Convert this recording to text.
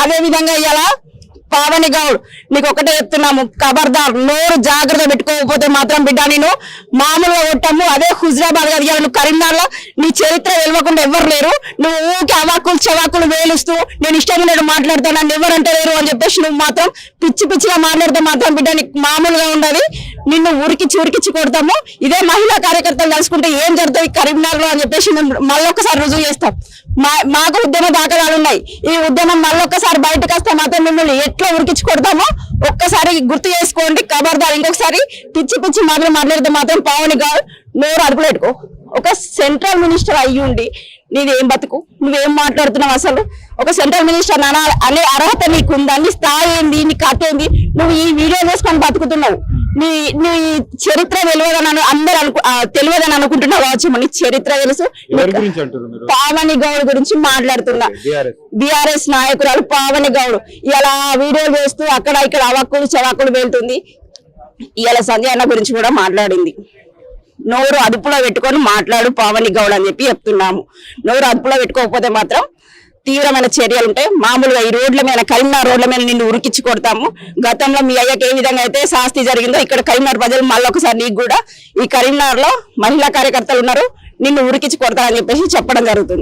అదే విధంగా ఇలా పావని గౌడ్ నీకు ఒకటే చెప్తున్నాము, ఖబర్దార్ నోరు జాగ్రత్త పెట్టుకోకపోతే మాత్రం బిడ్డ నేను మామూలుగా కొట్టాము. అదే హుజరాబాద్ కదా నువ్వు కరీంనగర్ లో నీ చరిత్ర వెళ్ళకుండా ఎవరు లేరు. నువ్వు ఊరికి అవాకులు చవాకులు వేలుస్తూ నేను ఇష్టం నేను మాట్లాడతాను నన్ను ఎవరంటే లేరు అని చెప్పేసి నువ్వు మాత్రం పిచ్చి పిచ్చిగా మాట్లాడితే మాత్రం బిడ్డ నీకు మామూలుగా ఉండదు. నిన్ను ఉరికిచ్చి కొడతాము. ఇదే మహిళా కార్యకర్తలు కలుసుకుంటే ఏం జరుగుతుంది కరీంనగర్ లో అని చెప్పేసి మళ్ళొక్కసారి రుజువు చేస్తాం. మాకు ఉద్యమ దాఖలాలు ఉన్నాయి. ఈ ఉద్యమం మళ్ళొక్కసారి బయటకు వస్తే మాత్రం మిమ్మల్ని ఎట్లా ఉరికించి కొడతామో ఒక్కసారి గుర్తు చేసుకోండి. ఖబర్దార్ ఇంకొకసారి పిచ్చి మాట్లాడితే మాత్రం పావని గౌడ్ నోరు అదుపులో పెట్టుకో. ఒక సెంట్రల్ మినిస్టర్ అయ్యుండి నీదేం బతుకు, నువ్వేం మాట్లాడుతున్నావు? అసలు ఒక సెంట్రల్ మినిస్టర్ అనే అర్హత నీకుందా? నీ స్థాయి ఏంది, నీ కథ ఏంది? నువ్వు ఈ వీడియో చేసుకొని బతుకుతున్నావు. నీ చరిత్ర తెలియదని తెలియదని అనుకుంటున్నావు కావచ్చు. నీ చరిత్ర తెలుసు. పావని గౌడ్ గురించి మాట్లాడుతున్నా. బీఆర్ఎస్ నాయకురాలు పావని గౌడ్ ఇలా వీడియోలు చేస్తూ అక్కడ ఇక్కడ అవాకులు చవాకులు వెళ్తుంది. ఇలా సంజయ్ అన్న గురించి కూడా మాట్లాడింది. నోరు అదుపులో పెట్టుకొని మాట్లాడు పావని గౌడ్ అని చెప్పి చెప్తున్నాము. నోరు అదుపులో పెట్టుకోకపోతే మాత్రం తీవ్రమైన చర్యలు ఉంటాయి. మామూలుగా ఈ రోడ్ల మీద కరీంనగర్ రోడ్ల మీద నిన్ను ఉరికించి కొడతాము. గతంలో మీ అయ్యకి ఏ విధంగా అయితే శాస్తి జరిగిందో ఇక్కడ కరీంనగర్ ప్రజలు మళ్ళొకసారి నీకు కూడా ఈ కరీంనగర్ లో మహిళా కార్యకర్తలు ఉన్నారు, నిన్ను ఉరికించి కొడతారని చెప్పేసి చెప్పడం జరుగుతుంది.